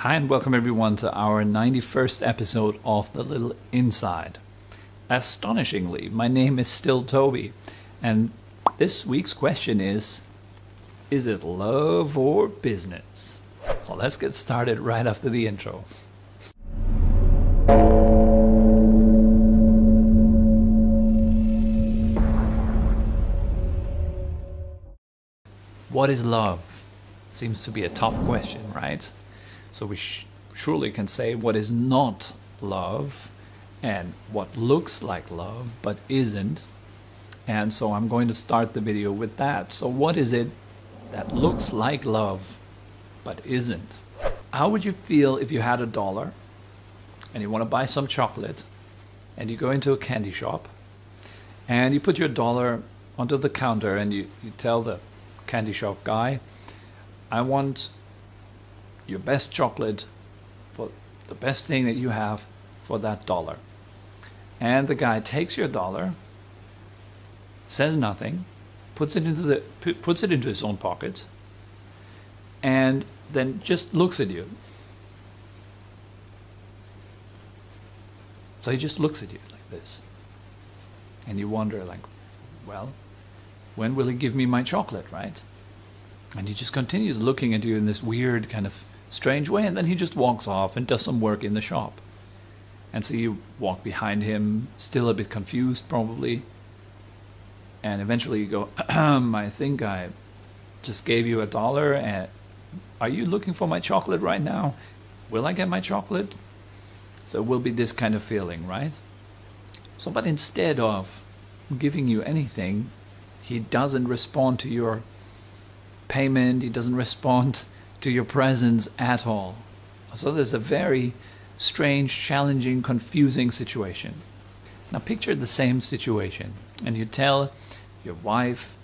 Hi and welcome everyone to our 91st episode of The Little Inside. Astonishingly, my name is still Tobi, and this week's question is it love or business? Well, let's get started right after the intro. What is love? Seems to be a tough question, right? So we surely can say what is not love and what looks like love but isn't. And so I'm going to start the video with that. So what is it that looks like love but isn't? How would you feel if you had $1 and you want to buy some chocolate and you go into a candy shop and you put your dollar onto the counter and you tell the candy shop guy, I want your best chocolate for the best thing that you have for that $1. And the guy takes your dollar, says nothing, puts it into his own pocket, and then just looks at you. So he just looks at you like this. And you wonder, like, well, when will he give me my chocolate, right? And he just continues looking at you in this weird kind of strange way, and then he just walks off and does some work in the shop. And so you walk behind him, still a bit confused probably, and eventually you go, I think I just gave you $1, and are you looking for my chocolate right now? Will I get my chocolate? So it will be this kind of feeling, right? So, but instead of giving you anything, he doesn't respond to your payment, he doesn't respond to your presence at all. So there's a very strange, challenging, confusing situation. Now picture the same situation and you tell your wife,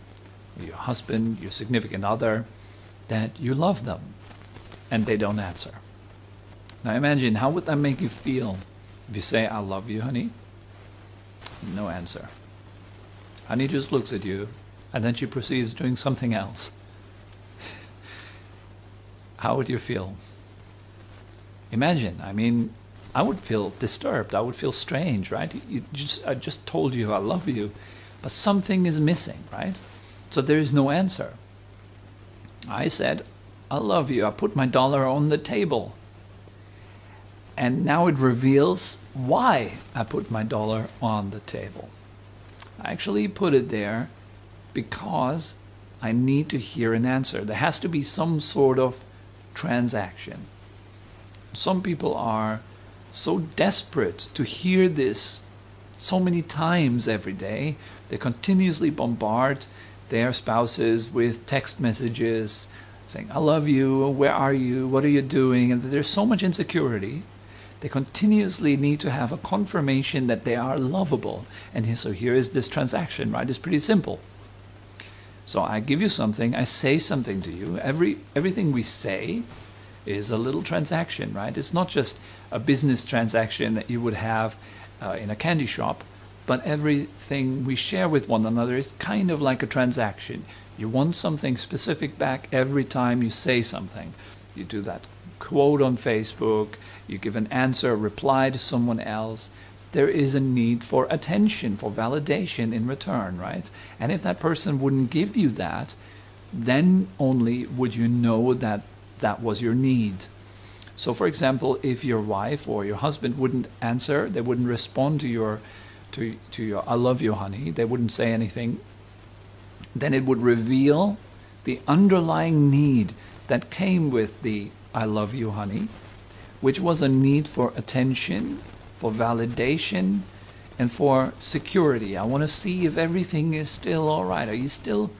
your husband, your significant other that you love them and they don't answer. Now imagine, how would that make you feel if you say, I love you, honey? No answer. Honey just looks at you and then she proceeds doing something else. How would you feel? Imagine, I would feel disturbed. I would feel strange, right? I just told you I love you, but something is missing, right? So there is no answer. I said, I love you. I put my dollar on the table. And now it reveals why I put my dollar on the table. I actually put it there because I need to hear an answer. There has to be some sort of transaction. Some people are so desperate to hear this so many times every day. They continuously bombard their spouses with text messages saying, I love you, where are you, what are you doing? And there's so much insecurity. They continuously need to have a confirmation that they are lovable. And so here is this transaction, right? It's pretty simple. So I give you something, I say something to you. Everything we say is a little transaction, right? It's not just a business transaction that you would have in a candy shop, but everything we share with one another is kind of like a transaction. You want something specific back every time you say something. You do that quote on Facebook, you give an answer, a reply to someone else. There is a need for attention, for validation in return, right? And if that person wouldn't give you that, then only would you know that that was your need. So for example, if your wife or your husband wouldn't answer, they wouldn't respond to your I love you, honey, they wouldn't say anything, then it would reveal the underlying need that came with the I love you, honey, which was a need for attention, for validation, and for security. I want to see if everything is still all right. Do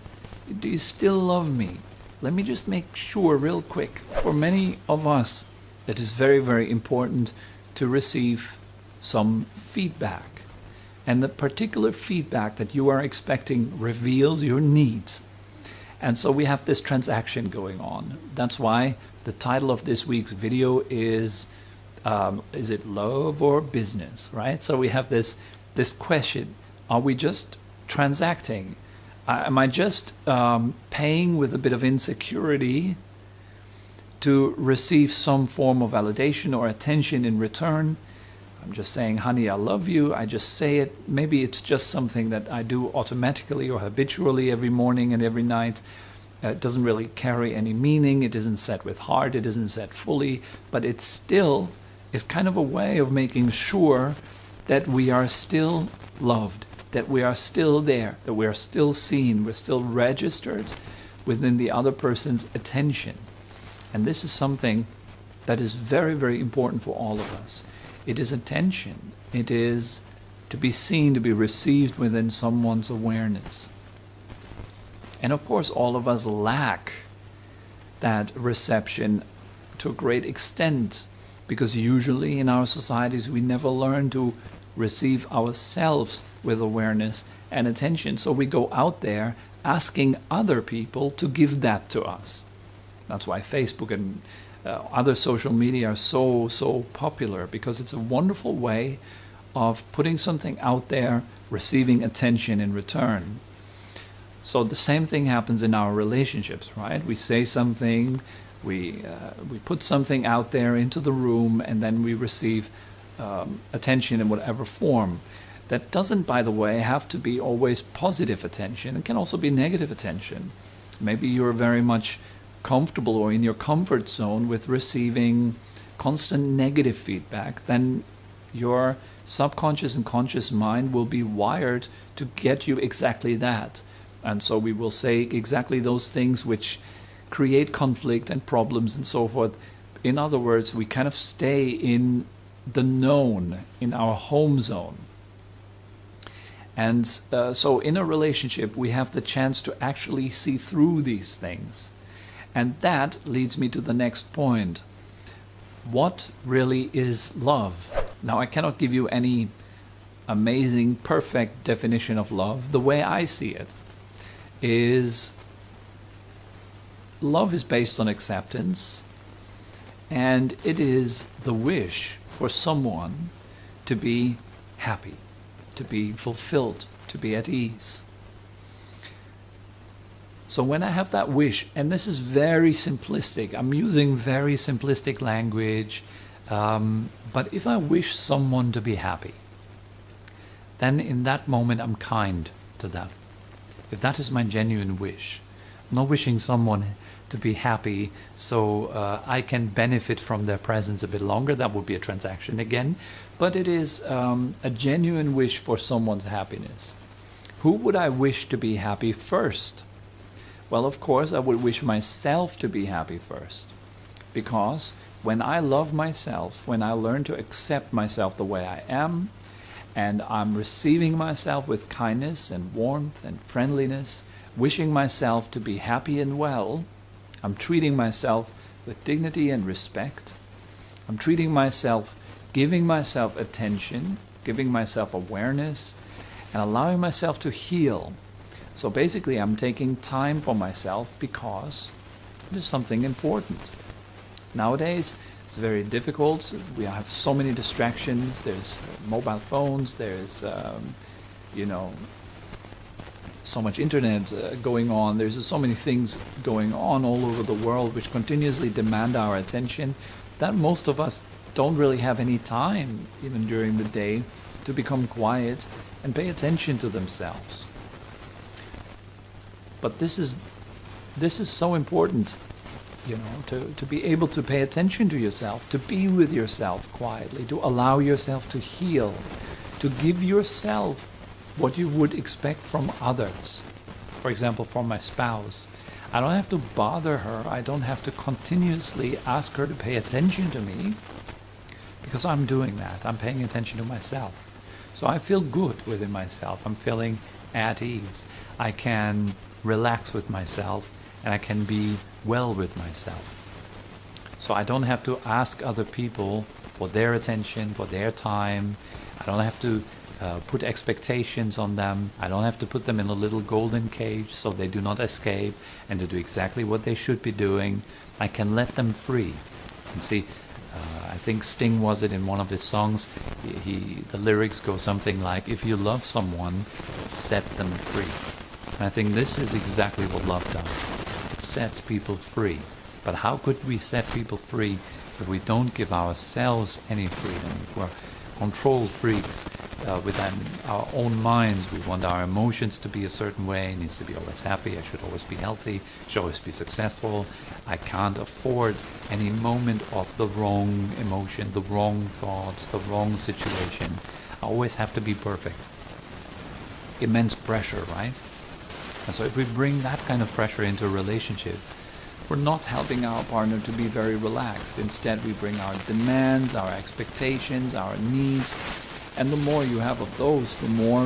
you still love me? Let me just make sure real quick. For many of us, it is very, very important to receive some feedback. And the particular feedback that you are expecting reveals your needs. And so we have this transaction going on. That's why the title of this week's video is it love or business, right? So we have this question, are we just transacting? Am I just paying with a bit of insecurity to receive some form of validation or attention in return. I'm just saying, honey, I love you. I just say it. Maybe it's just something that I do automatically or habitually every morning and every night. It doesn't really carry any meaning. It isn't said with heart. It isn't said fully. But it still is kind of a way of making sure that we are still loved, that we are still there, that we are still seen, we're still registered within the other person's attention. And this is something that is very, very important for all of us. It is attention. It is to be seen, to be received within someone's awareness. And of course, all of us lack that reception to a great extent, because usually in our societies we never learn to receive ourselves with awareness and attention. So we go out there asking other people to give that to us. That's why Facebook and other social media are so popular, because it's a wonderful way of putting something out there, receiving attention in return. So the same thing happens in our relationships, right? We say something, we put something out there into the room, and then we receive attention in whatever form. That doesn't, by the way, have to be always positive attention. It can also be negative attention. Maybe you're very much comfortable or in your comfort zone with receiving constant negative feedback. Then your subconscious and conscious mind will be wired to get you exactly that. And so we will say exactly those things which create conflict and problems and so forth. In other words, we kind of stay in the known, in our home zone. And so in a relationship, we have the chance to actually see through these things. And that leads me to the next point. What really is love? Now, I cannot give you any amazing, perfect definition of love. The way I see it is love is based on acceptance, and it is the wish for someone to be happy, to be fulfilled, to be at ease. So when I have that wish, and this is very simplistic, I'm using very simplistic language, but if I wish someone to be happy, then in that moment I'm kind to them. If that is my genuine wish, I'm not wishing someone to be happy so I can benefit from their presence a bit longer. That would be a transaction again. But it is a genuine wish for someone's happiness. Who would I wish to be happy first? Well, of course, I would wish myself to be happy first. Because when I love myself, when I learn to accept myself the way I am, and I'm receiving myself with kindness and warmth and friendliness, wishing myself to be happy and well, I'm treating myself with dignity and respect. I'm treating myself, giving myself attention, giving myself awareness, and allowing myself to heal. So basically, I'm taking time for myself because it is something important. Nowadays, it's very difficult. We have so many distractions. There's mobile phones. There's, so much internet going on. There's so many things going on all over the world which continuously demand our attention that most of us don't really have any time, even during the day, to become quiet and pay attention to themselves. But this is so important, to be able to pay attention to yourself, to be with yourself quietly, to allow yourself to heal, to give yourself what you would expect from others. For example, from my spouse. I don't have to bother her. I don't have to continuously ask her to pay attention to me, because I'm doing that. I'm paying attention to myself. So I feel good within myself. I'm feeling at ease. I can relax with myself, and I can be well with myself. So I don't have to ask other people for their attention, for their time. I don't have to put expectations on them. I don't have to put them in a little golden cage so they do not escape and to do exactly what they should be doing. I can let them free. And see, I think Sting was it in one of his songs. The lyrics go something like, if you love someone, set them free. And I think this is exactly what love does. It sets people free. But how could we set people free if we don't give ourselves any freedom? If we're control freaks within our own minds, we want our emotions to be a certain way. It needs to be always happy. I should always be healthy. Should always be successful. I can't afford any moment of the wrong emotion, the wrong thoughts, the wrong situation. I always have to be perfect. Immense pressure, right? And so if we bring that kind of pressure into a relationship, we're not helping our partner to be very relaxed. Instead, we bring our demands, our expectations, our needs. And the more you have of those, the more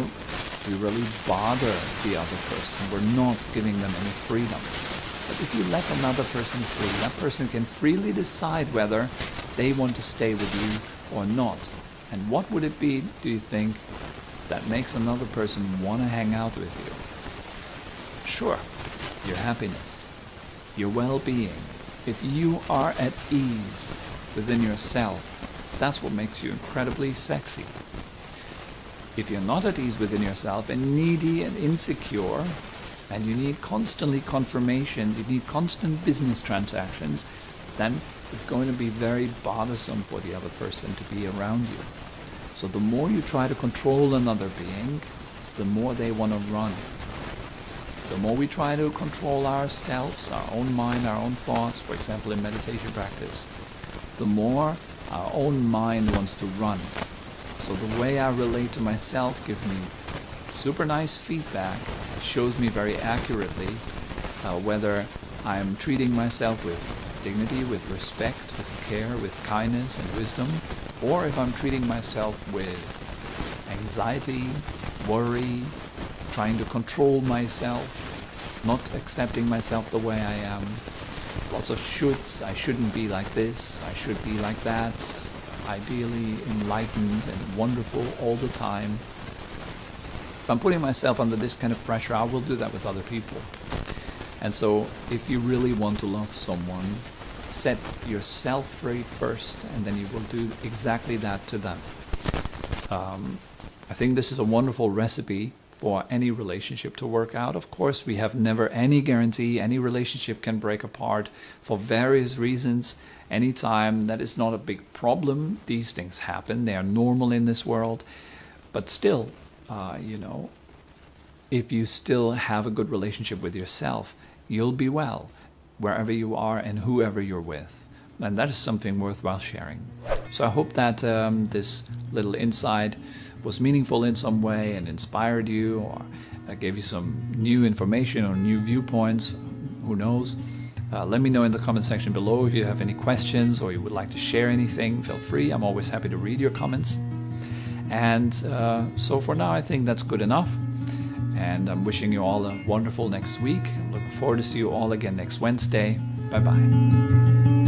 we really bother the other person. We're not giving them any freedom. But if you let another person free, that person can freely decide whether they want to stay with you or not. And what would it be, do you think, that makes another person want to hang out with you? Sure, your happiness, your well-being. If you are at ease within yourself, that's what makes you incredibly sexy. If you're not at ease within yourself and needy and insecure, and you need constantly confirmations, you need constant business transactions, then it's going to be very bothersome for the other person to be around you. So the more you try to control another being, the more they want to run. The more we try to control ourselves, our own mind, our own thoughts, for example in meditation practice, the more our own mind wants to run. So the way I relate to myself gives me super nice feedback, shows me very accurately whether I'm treating myself with dignity, with respect, with care, with kindness and wisdom, or if I'm treating myself with anxiety, worry, trying to control myself, not accepting myself the way I am. Lots of shoulds. I shouldn't be like this, I should be like that. Ideally enlightened and wonderful all the time. If I'm putting myself under this kind of pressure, I will do that with other people. And so if you really want to love someone, set yourself free first, and then you will do exactly that to them. I think this is a wonderful recipe for any relationship to work out. Of course, we have never any guarantee. Any relationship can break apart for various reasons. Anytime. That is not a big problem. These things happen. They are normal in this world. But still, if you still have a good relationship with yourself, you'll be well wherever you are and whoever you're with. And that is something worthwhile sharing. So I hope that this little insight was meaningful in some way and inspired you, or gave you some new information or new viewpoints. Who knows? Let me know in the comment section below if you have any questions or you would like to share anything. Feel free. I'm always happy to read your comments. And so for now, I think that's good enough. And I'm wishing you all a wonderful next week. I'm looking forward to see you all again next Wednesday. Bye-bye.